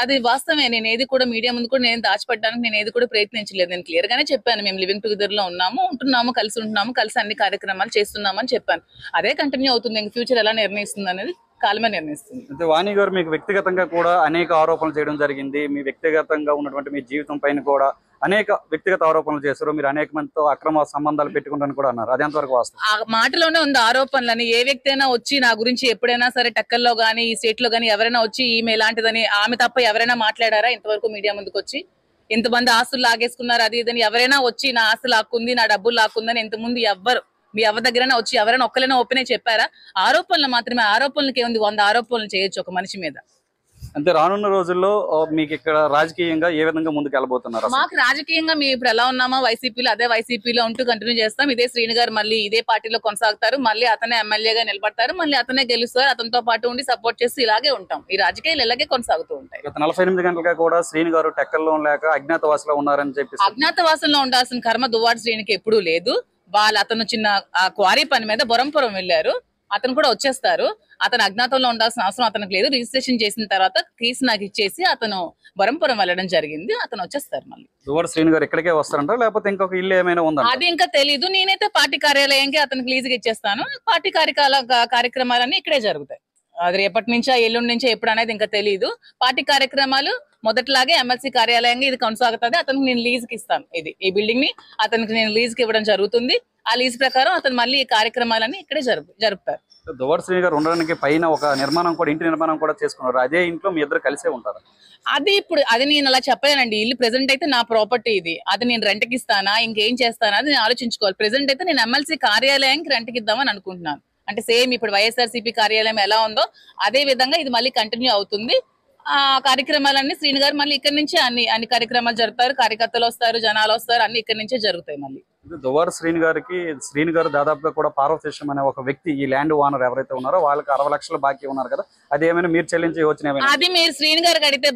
అది వాస్తవమే. నేనేది కూడా మీడియా ముందు కూడా నేను దాచిపెట్టడానికి నేనేది కూడా ప్రయత్నించలేదు. నేను క్లియర్ గానే చెప్పాను. మేము లివింగ్ టుగెదర్ లో ఉన్నాము, ఉంటున్నాము, కలిసి ఉంటున్నాము, కలిసి అన్ని కార్యక్రమాలు చేస్తున్నాము అని చెప్పాను. అదే కంటిన్యూ అవుతుంది. ఇంక ఫ్యూచర్ ఎలా నిర్ణయిస్తుంది అనేది కాలమే నిర్ణయిస్తుంది. అయితే వాణి గారు మీకు వ్యక్తిగతంగా కూడా అనేక ఆరోపణలు చేయడం జరిగింది. మీ వ్యక్తిగతంగా ఉన్నటువంటి మీ జీవితం పైన కూడా అనేక వ్యక్తిగత ఆరోపణలు చేశారు. మీరు అనేక మందితో అక్రమ సంబంధాలు పెట్టుకుంటారని కూడా అన్నారు. అది ఎంతవరకు వాస్తవం? ఆ మాటలోనే ఉంది ఆరోపణలని. ఏ వ్యక్తి అయినా వచ్చి నా గురించి ఎప్పుడైనా సరే టక్కల్లో గానీ ఈ స్టేట్ లో గానీ ఎవరైనా వచ్చి ఈమె ఎలాంటిదని ఆమె తప్ప ఎవరైనా మాట్లాడారా ఇంతవరకు మీడియా ముందుకు వచ్చి? ఇంతమంది ఆస్తులు లాగేసుకున్నారు అది ఇదని ఎవరైనా వచ్చి నా ఆస్తులు లాక్కుంది, నా డబ్బులు లాక్కుందని ఇంతకుముందు ఎవ్వరు మీ ఎవరి దగ్గరైనా వచ్చి ఎవరైనా ఒక్కరైనా ఓపెనే చెప్పారా? ఆరోపణలు మాత్రమే. ఆరోపణలకి ఏముంది? 100 ఆరోపణలు చేయొచ్చు ఒక మనిషి మీద. అంటే రానున్న రోజుల్లో మీకు ఇక్కడ రాజకీయంగా ఏ విధంగా ముందుకు వెళ్ళబోతున్నారు? మాకు రాజకీయంగా మేము ఇప్పుడు ఎలా ఉన్నామో వైసీపీలో అదే వైసీపీలో ఉంటూ కంటిన్యూ చేస్తాం. ఇదే శ్రీను గారు మళ్ళీ ఇదే పార్టీలో కొనసాగుతారు. మళ్ళీ అతనే ఎమ్మెల్యేగా నిలబడతారు. మళ్ళీ అతనే గెలుస్తారు. అతనితో పాటు ఉండి సపోర్ట్ చేసి ఇలాగే ఉంటాం. ఈ రాజకీయాలు ఇలాగే కొనసాగుతూ ఉంటాయి. గత 48 గంటలుగా కూడా శ్రీను గారు టెక్కల్లో లేక అజ్ఞాతవాసంలో ఉన్నారని చెప్పి. అజ్ఞాతవాసంలో ఉండాల్సిన కర్మ దువ్వాడు శ్రీనికి ఎప్పుడూ లేదు. అతను చిన్న క్వారీ పని మీద బొరంపురం వెళ్ళారు. అతను కూడా వచ్చేస్తారు. అతను అజ్ఞాతంలో ఉండాల్సిన అవసరం అతనికి లేదు. రిజిస్ట్రేషన్ చేసిన తర్వాత కేసు నాకు ఇచ్చేసి అతను బొరంపురం వెళ్ళడం జరిగింది. అతను వచ్చేస్తారు. మళ్ళీ దువ్వాడు శ్రీను గారు ఇక్కడికే వస్తారంటారా లేకపోతే ఇంకొక ఇల్లు ఏమైనా ఉందా? అది ఇంకా తెలీదు. నేనైతే పార్టీ కార్యాలయంకి అతనికి లీజుకి ఇచ్చేస్తాను. పార్టీ కార్యక్రమాలన్నీ ఇక్కడే జరుగుతాయి. అది రేపటి నుంచా ఎల్లుండి నుంచా ఎప్పుడు అనేది ఇంకా తెలియదు. పార్టీ కార్యక్రమాలు మొదట్లాగే ఎమ్మెల్సీ కార్యాలయంగా ఇది కొనసాగుతుంది. అతనికి నేను లీజుకి ఇస్తాను. ఈ బిల్డింగ్ ని అతనికి నేను లీజుకి ఇవ్వడం జరుగుతుంది. ఆ లీజ్ ప్రకారం అతను మళ్ళీ ఈ కార్యక్రమాలన్నీ ఇక్కడే జరుపుతారు. దువ్వాడు శ్రీను గారు ఉండడానికి పైన ఒక నిర్మాణం కూడా ఇంటి నిర్మాణం కూడా చేసుకున్నారు. అదే ఇంట్లో మీ ఇద్దరు కలిసే ఉంటారు. అది నేను అలా చెప్పలేనండి. ఇల్లు ప్రెసెంట్ అయితే నా ప్రాపర్టీ ఇది. అది నేను రెంట్కి ఇస్తానా ఇంకేం చేస్తానా అది నేను ఆలోచించుకోవాలి. ప్రెసెంట్ అయితే నేను ఎమ్మెల్సీ కార్యాలయానికి రెంట్కి ఇద్దామని అనుకుంటున్నాను. అంటే సేమ్ ఇప్పుడు వైఎస్ఆర్సీపీ కార్యాలయం ఎలా ఉందో అదే విధంగా ఇది మళ్ళీ కంటిన్యూ అవుతుంది. ఆ కార్యక్రమాలన్నీ శ్రీను గారు మళ్ళీ ఇక్కడ నుంచే అన్ని కార్యక్రమాలు జరుపుతారు. కార్యకర్తలు వస్తారు, జనాలు వస్తారు, అన్ని ఇక్కడ నుంచే జరుగుతాయి. మళ్ళీ దువ్వాడు శ్రీను గారు దాదాపుగా కూడా పార్వతీశం అనే ఒక వ్యక్తి ఈ ల్యాండ్ ఓనర్ ఎవరైతే ఉన్నారో వాళ్ళకి 60 లక్షలు బాకీ ఉన్నారు కదా, అది ఏమైనా మీరు చెల్లించే యోచన? అది మీరు శ్రీను గారికి అడిగితే